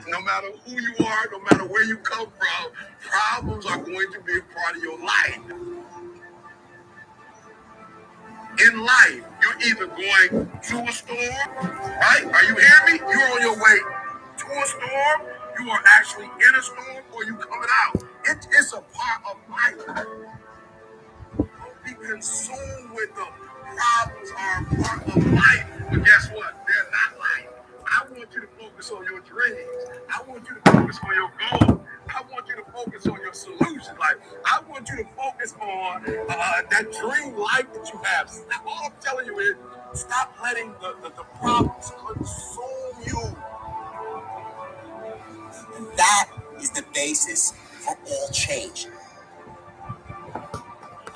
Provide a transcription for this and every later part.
No matter who you are, no matter where you come from, problems are going to be a part of your life. In life, you're either going to a storm, right? Are you hearing me? You're on your way to a storm, you are actually in a storm, or you coming out. It's a part of life. Don't be consumed with them. Problems are a part of life. But guess what? They're not life. I want you to focus on your dreams. I want you to focus on your goals. I want you to focus on your solutions. Like, I want you to focus on that dream life that you have. All I'm telling you is stop letting the problems consume you. And that is the basis for all change.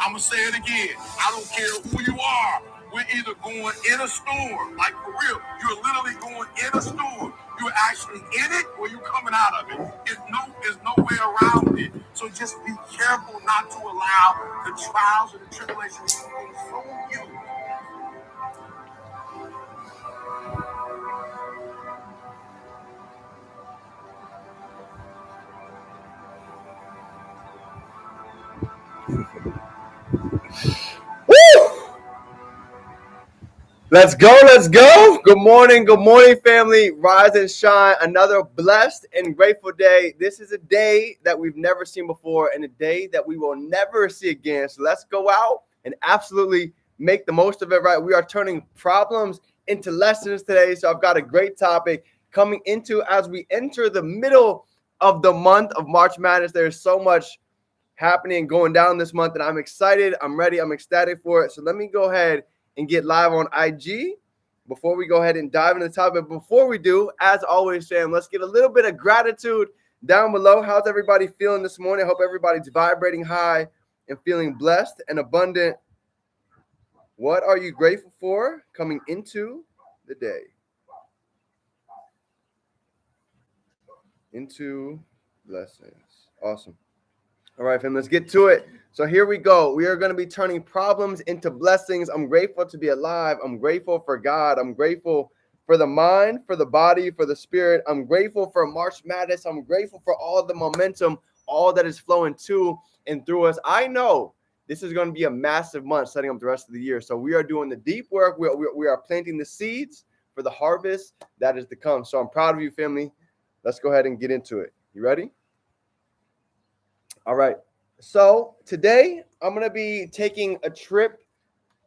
I'm going to say it again. I don't care who you are. We're either going in a storm, like for real. You're literally going in a storm. You're actually in it or you're coming out of it. There's no way around it. So just be careful not to allow the trials and the tribulations to consume you. Woo! Let's go, let's go. Good morning, family. Rise and shine. Another blessed and grateful day. This is a day that we've never seen before and a day that we will never see again. So let's go out and absolutely make the most of it, right? We are turning problems into lessons today. So I've got a great topic coming into as we enter the middle of the month of March Madness. There's so much happening and going down this month, and I'm excited. I'm ready. I'm ecstatic for it. So let me go ahead and get live on IG before we go ahead and dive into the topic. Before we do, as always, Sam, let's get a little bit of gratitude down below. How's everybody feeling this morning? I hope everybody's vibrating high and feeling blessed and abundant. What are you grateful for coming into the day? Into blessings. Awesome. All right, fam, let's get to it. So here we go. We are going to be turning problems into blessings. I'm grateful to be alive. I'm grateful for God. I'm grateful for the mind, for the body, for the spirit. I'm grateful for March Madness. I'm grateful for all the momentum, all that is flowing to and through us. I know this is going to be a massive month setting up the rest of the year. So we are doing the deep work. We are planting the seeds for the harvest that is to come. So I'm proud of you, family. Let's go ahead and get into it. You ready? All right. So today I'm going to be taking a trip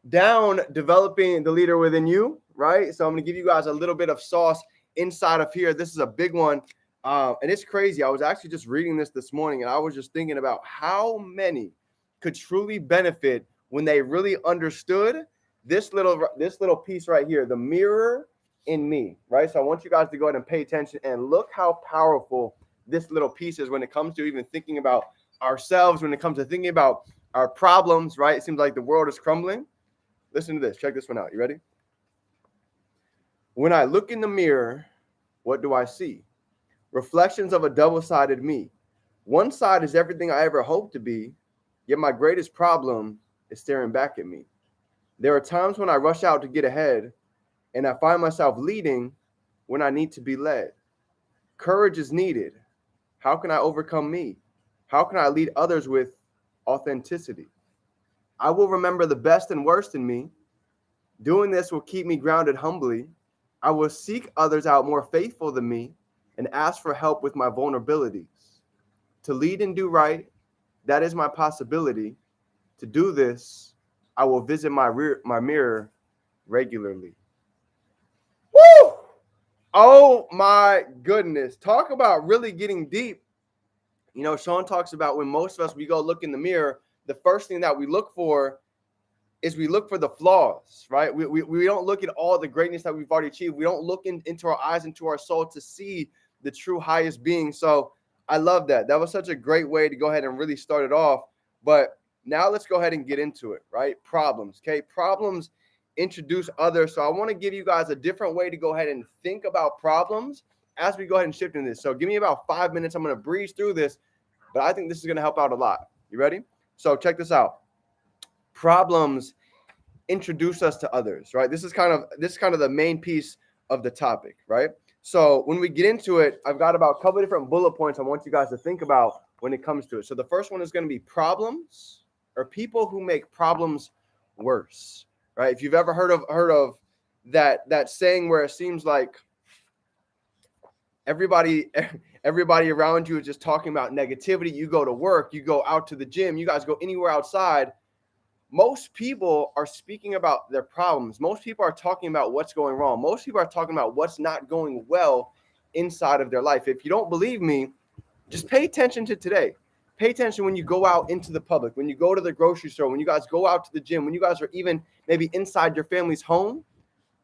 down developing the leader within you, right? So I'm going to give you guys a little bit of sauce inside of here. This is a big one. And it's crazy. I was actually just reading this morning and I was just thinking about how many could truly benefit when they really understood this little piece right here, the mirror in me, right? So I want you guys to go ahead and pay attention and look how powerful this little piece is when it comes to even thinking about ourselves, when it comes to thinking about our problems, right? It seems like the world is crumbling. Listen to this. Check this one out. You ready? When I look in the mirror, what do I see? Reflections of a double-sided me. One side is everything I ever hoped to be, yet my greatest problem is staring back at me. There are times when I rush out to get ahead, and I find myself leading when I need to be led. Courage is needed. How can I overcome me? How can I lead others with authenticity? I will remember the best and worst in me. Doing this will keep me grounded humbly. I will seek others out more faithful than me and ask for help with my vulnerabilities. To lead and do right, that is my possibility. To do this, I will visit my mirror regularly. Woo! Oh my goodness. Talk about really getting deep. You know, Sean talks about when most of us, we go look in the mirror, the first thing that we look for is we look for the flaws, right? We don't look at all the greatness that we've already achieved. We don't look into our eyes, into our soul to see the true highest being. So I love that. That was such a great way to go ahead and really start it off. But now let's go ahead and get into it, right? Problems, okay? Problems introduce others. So I want to give you guys a different way to go ahead and think about problems as we go ahead and shift into this. So give me about 5 minutes. I'm going to breeze through this, but I think this is going to help out a lot. You ready? So check this out. Problems introduce us to others, right? This is kind of the main piece of the topic, right? So when we get into it, I've got about a couple of different bullet points I want you guys to think about when it comes to it. So the first one is going to be problems, or people who make problems worse, right? If you've ever heard of that saying where it seems like everybody around you is just talking about negativity. You go to work, you go out to the gym, you guys go anywhere outside. Most people are speaking about their problems. Most people are talking about what's going wrong. Most people are talking about what's not going well inside of their life. If you don't believe me, just pay attention to today. Pay attention when you go out into the public, when you go to the grocery store, when you guys go out to the gym, when you guys are even maybe inside your family's home.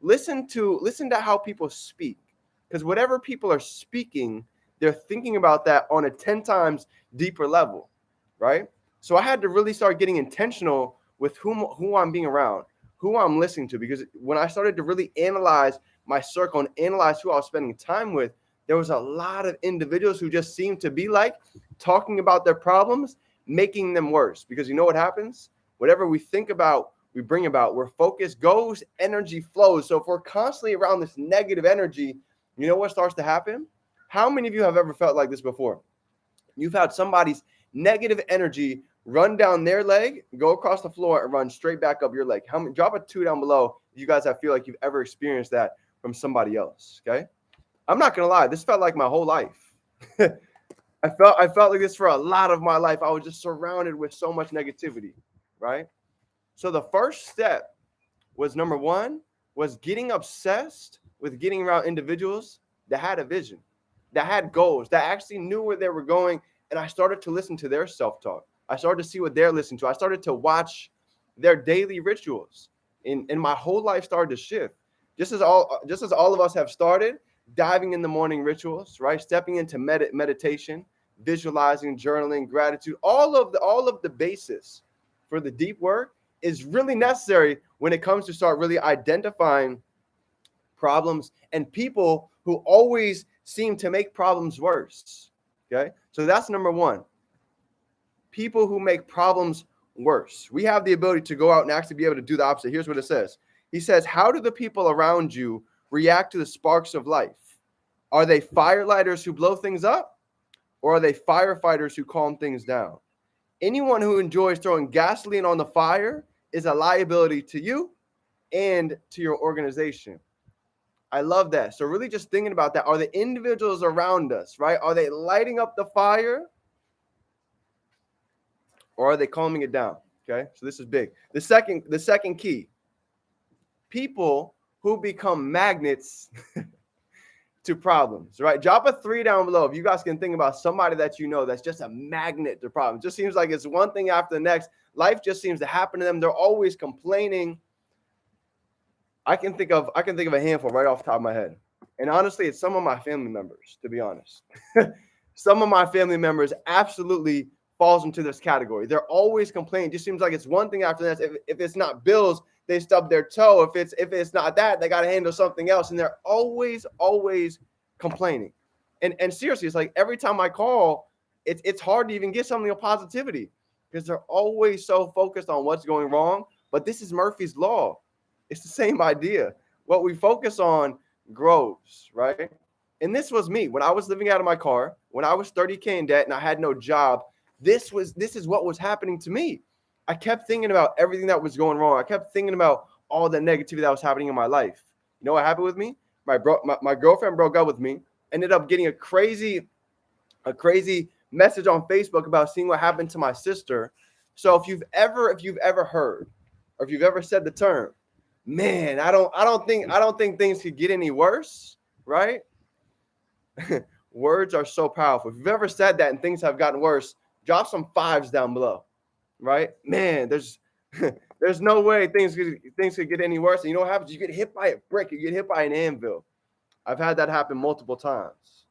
Listen to how people speak, because whatever people are speaking, they're thinking about that on a 10 times deeper level, right? So I had to really start getting intentional with who I'm being around, who I'm listening to, because when I started to really analyze my circle and analyze who I was spending time with, there was a lot of individuals who just seemed to be like talking about their problems, making them worse. Because you know what happens? Whatever we think about, we bring about. Where focus goes, energy flows. So if we're constantly around this negative energy, you know what starts to happen? How many of you have ever felt like this before? You've had somebody's negative energy run down their leg, go across the floor, and run straight back up your leg. Drop a 2 down below if you guys feel like you've ever experienced that from somebody else, okay? I'm not going to lie. This felt like my whole life. I felt like this for a lot of my life. I was just surrounded with so much negativity, right? So the first step was, number one, was getting obsessed with getting around individuals that had a vision, that had goals, that actually knew where they were going. And I started to listen to their self-talk. I started to see what they're listening to. I started to watch their daily rituals. And my whole life started to shift. Just as all of us have started diving in the morning rituals, right? Stepping into meditation, visualizing, journaling, gratitude, all of the basis for the deep work is really necessary when it comes to start really identifying problems and people who always seem to make problems worse. Okay, so that's number one. People who make problems worse. We have the ability to go out and actually be able to do the opposite. Here's what it says. He says, how do the people around you react to the sparks of life? Are they firelighters who blow things up, or are they firefighters who calm things down? Anyone who enjoys throwing gasoline on the fire is a liability to you and to your organization. I love that. So really just thinking about that. Are the individuals around us, right? Are they lighting up the fire, or are they calming it down? Okay, so this is big. The second key, people who become magnets to problems, right? Drop a 3 down below if you guys can think about somebody that you know that's just a magnet to problems. Just seems like it's one thing after the next. Life just seems to happen to them. They're always complaining. I can think of a handful right off the top of my head. And honestly, it's some of my family members, to be honest. Some of my family members absolutely falls into this category. They're always complaining. It just seems like it's one thing after the next. If it's not bills, they stub their toe. If it's not that, they got to handle something else. And they're always complaining. And seriously, it's like every time I call, it's hard to even get something of positivity because they're always so focused on what's going wrong. But this is Murphy's Law. It's the same idea. What we focus on grows, right? And this was me. When I was living out of my car, when I was $30K in debt and I had no job, this is what was happening to me. I kept thinking about everything that was going wrong. I kept thinking about all the negativity that was happening in my life. You know what happened with me? My girlfriend broke up with me. Ended up getting a crazy message on Facebook about seeing what happened to my sister. So if you've ever heard, or if you've ever said the term, man, I don't think things could get any worse, right? Words are so powerful. If you've ever said that and things have gotten worse, drop some 5s down below, right? Man, there's no way things could get any worse. And you know what happens? You get hit by a brick, you get hit by an anvil. I've had that happen multiple times.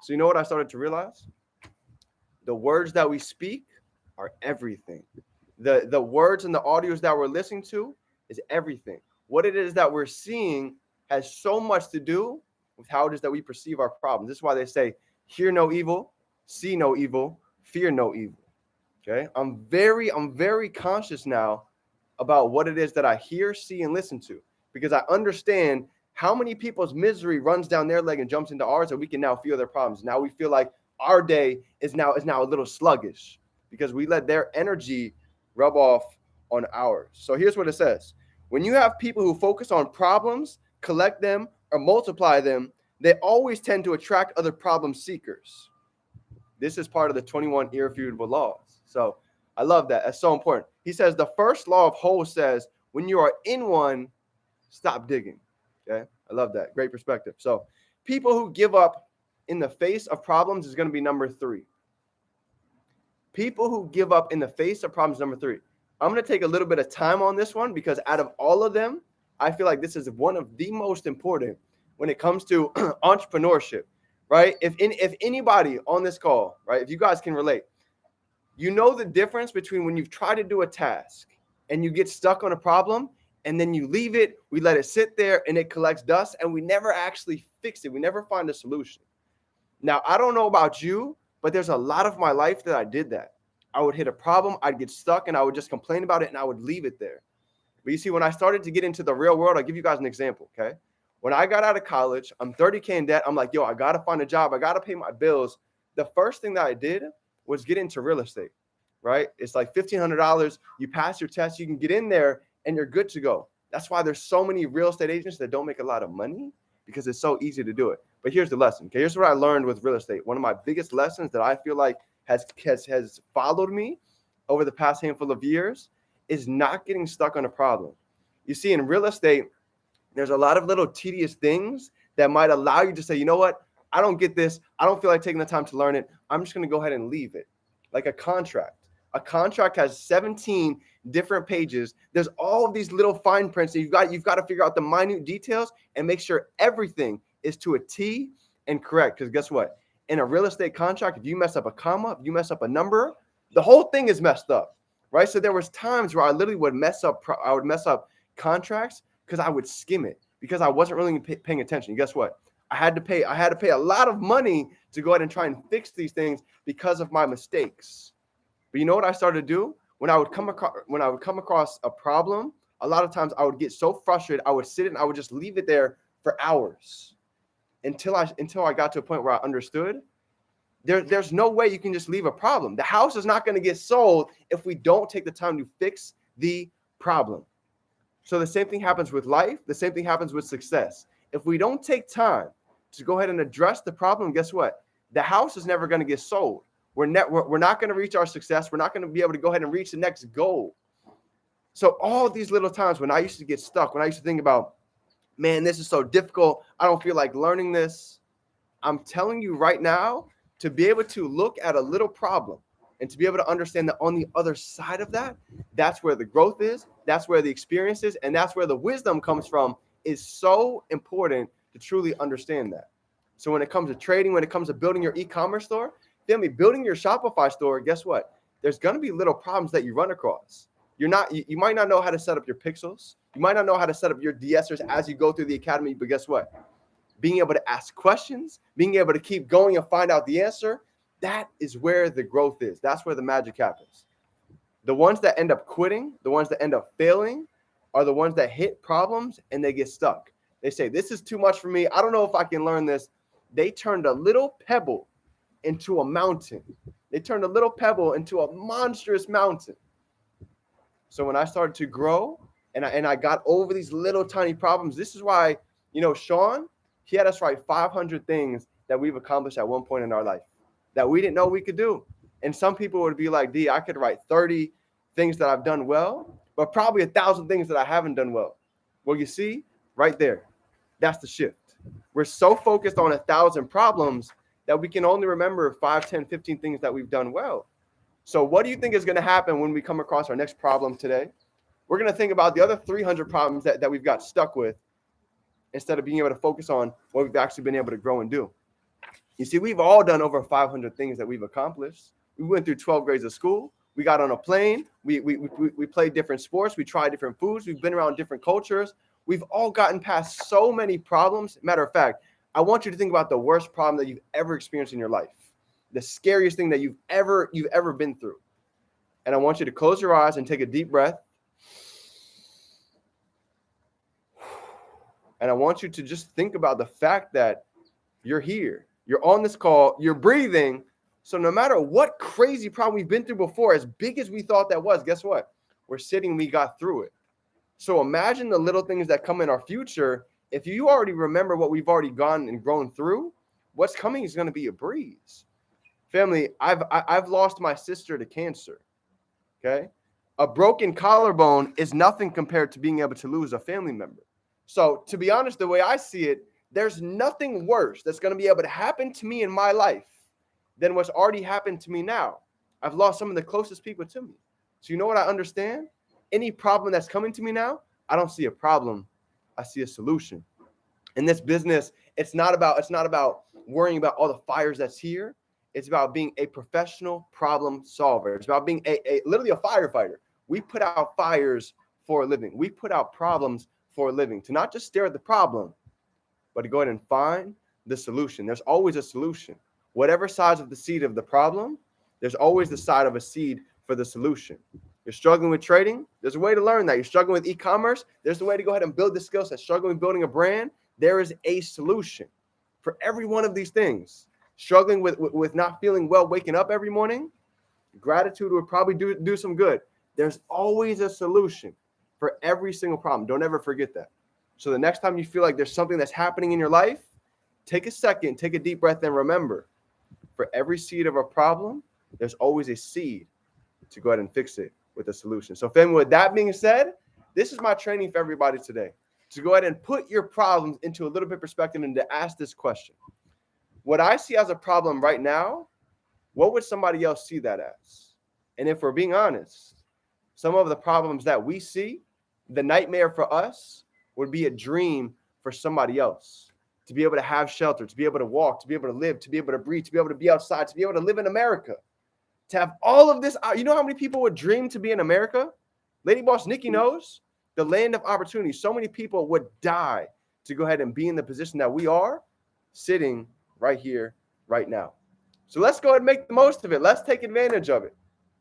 So you know what I started to realize? The words that we speak are everything. The words and the audios that we're listening to is everything. What it is that we're seeing has so much to do with how it is that we perceive our problems. This is why they say, hear no evil, see no evil, fear no evil. Okay. I'm very conscious now about what it is that I hear, see, and listen to, because I understand How many people's misery runs down their leg and jumps into ours, and we can now feel their problems? Now we feel like our day is now a little sluggish because we let their energy rub off on ours. So here's what it says. When you have people who focus on problems, collect them, or multiply them, they always tend to attract other problem seekers. This is part of the 21 irrefutable laws. So I love that. That's so important. He says the first law of whole says when you are in one, stop digging. Okay. I love that. Great perspective. So people who give up in the face of problems is going to be number 3. People who give up in the face of problems, number 3. I'm going to take a little bit of time on this one because out of all of them, I feel like this is one of the most important when it comes to entrepreneurship, right? If anybody on this call, right, if you guys can relate, you know the difference between when you've tried to do a task and you get stuck on a problem and then you leave it, we let it sit there and it collects dust and we never actually fix it. We never find a solution. Now, I don't know about you, but there's a lot of my life that I did that. I would hit a problem, I'd get stuck, and I would just complain about it, and I would leave it there. But you see, when I started to get into the real world, I'll give you guys an example, okay? When I got out of college, I'm $30K in debt. I'm like, yo, I got to find a job. I got to pay my bills. The first thing that I did was get into real estate, right? It's like $1,500. You pass your test, you can get in there, and you're good to go. That's why there's so many real estate agents that don't make a lot of money because it's so easy to do it. But here's the lesson, okay? Here's what I learned with real estate. One of my biggest lessons that I feel like has followed me over the past handful of years is not getting stuck on a problem. You see, in real estate, there's a lot of little tedious things that might allow you to say, you know what? I don't get this. I don't feel like taking the time to learn it. I'm just going to go ahead and leave it. Like a contract. A contract has 17 different pages. There's all of these little fine prints. You've got to figure out the minute details and make sure everything is to a T and correct. Because guess what? In a real estate contract, if you mess up a comma, if you mess up a number, the whole thing is messed up, right? So there was times where I literally would mess up contracts because I would skim it because I wasn't really paying attention. And guess what? I had to pay a lot of money to go ahead and try and fix these things because of my mistakes. But you know what I started to do? When I would come across a problem, a lot of times I would get so frustrated, I would sit and I would just leave it there for hours until I got to a point where I understood there's no way you can just leave a problem. The house is not going to get sold if we don't take the time to fix the problem. So the same thing happens with life. The same thing happens with success. If we don't take time to go ahead and address the problem, guess what? The house is never going to get sold. We're not going to reach our success. We're not going to be able to go ahead and reach the next goal. So all these little times when I used to get stuck, when I used to think about, man, this is so difficult, I don't feel like learning this. I'm telling you right now, to be able to look at a little problem and to be able to understand that on the other side of that, that's where the growth is, that's where the experience is, and that's where the wisdom comes from, is so important to truly understand that. So when it comes to trading, when it comes to building your e-commerce store, building your Shopify store, guess what? There's going to be little problems that you run across. You might not know how to set up your pixels. You might not know how to set up your de-essers as you go through the academy, but guess what? Being able to ask questions, being able to keep going and find out the answer, that is where the growth is. That's where the magic happens. The ones that end up quitting, the ones that end up failing, are the ones that hit problems and they get stuck. They say, this is too much for me. I don't know if I can learn this. They turned a little pebble into a mountain. They turned a little pebble into a monstrous mountain. So when I started to grow and I got over these little tiny problems, this is why, Sean, he had us write 500 things that we've accomplished at one point in our life that we didn't know we could do. And some people would be like, D, I could write 30 things that I've done well, but probably 1,000 things that I haven't done well. Well, you see, right there, that's the shift. We're so focused on 1,000 problems that we can only remember 5, 10, 15 things that we've done well. So what do you think is going to happen when we come across our next problem today? We're going to think about the other 300 problems that we've got stuck with instead of being able to focus on what we've actually been able to grow and do. You see, we've all done over 500 things that we've accomplished. We went through 12 grades of school. We got on a plane. We played different sports. We tried different foods. We've been around different cultures. We've all gotten past so many problems. Matter of fact, I want you to think about the worst problem that you've ever experienced in your life, the scariest thing that you've ever been through. And I want you to close your eyes and take a deep breath. And I want you to just think about the fact that you're here, you're on this call, you're breathing. So no matter what crazy problem we've been through before, as big as we thought that was, guess what? We're sitting, we got through it. So imagine the little things that come in our future. If you already remember what we've already gone and grown through, what's coming is going to be a breeze. Family, I've lost my sister to cancer. Okay. A broken collarbone is nothing compared to being able to lose a family member. So to be honest, the way I see it, there's nothing worse that's going to be able to happen to me in my life than what's already happened to me now. I've lost some of the closest people to me. So you know what I understand? Any problem that's coming to me now, I don't see a problem. I see a solution. In this business, it's not about worrying about all the fires that's here. It's about being a professional problem solver. It's about being literally a firefighter. We put out fires for a living. We put out problems for a living, to not just stare at the problem, but to go ahead and find the solution. There's always a solution. Whatever size of the seed of the problem, there's always the side of a seed for the solution. You're struggling with trading, there's a way to learn that. You're struggling with e-commerce, there's a way to go ahead and build the skill set. Struggling with building a brand, there is a solution for every one of these things. Struggling with not feeling well, waking up every morning, gratitude would probably do some good. There's always a solution for every single problem. Don't ever forget that. So the next time you feel like there's something that's happening in your life, take a second, take a deep breath, and remember, for every seed of a problem, there's always a seed to go ahead and fix it with a solution. So family, with that being said, this is my training for everybody today, to go ahead and put your problems into a little bit of perspective and to ask this question. What I see as a problem right now, what would somebody else see that as? And if we're being honest, some of the problems that we see, the nightmare for us would be a dream for somebody else. To be able to have shelter, to be able to walk, to be able to live, to be able to breathe, to be able to be outside, to be able to live in America. To have all of this, you know how many people would dream to be in America? Lady Boss Nikki knows, the land of opportunity. So many people would die to go ahead and be in the position that we are, sitting right here, right now. So let's go ahead and make the most of it. Let's take advantage of it.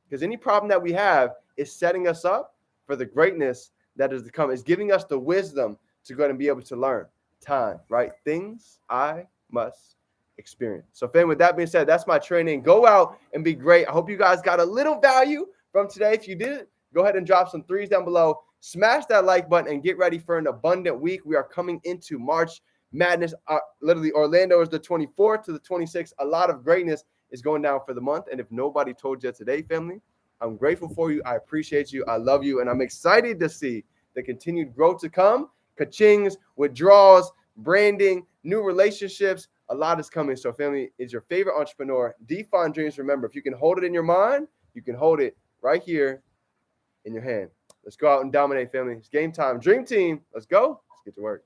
Because any problem that we have is setting us up for the greatness that is to come. It's giving us the wisdom to go ahead and be able to learn. Time, right? Things I must experience. So family, with that being said, that's my training. Go out and be great. I hope you guys got a little value from today. If you did, go ahead and drop some threes down below. Smash that like button and get ready for an abundant week. We are coming into March Madness. Literally, Orlando is the 24th to the 26th. A lot of greatness is going down for the month. And if nobody told you today, family, I'm grateful for you. I appreciate you. I love you. And I'm excited to see the continued growth to come. Ka-chings, withdrawals, branding, new relationships. A lot is coming. So family, is your favorite entrepreneur, Define Dreams. Remember, if you can hold it in your mind, you can hold it right here in your hand. Let's go out and dominate, family. It's game time. Dream team. Let's go. Let's get to work.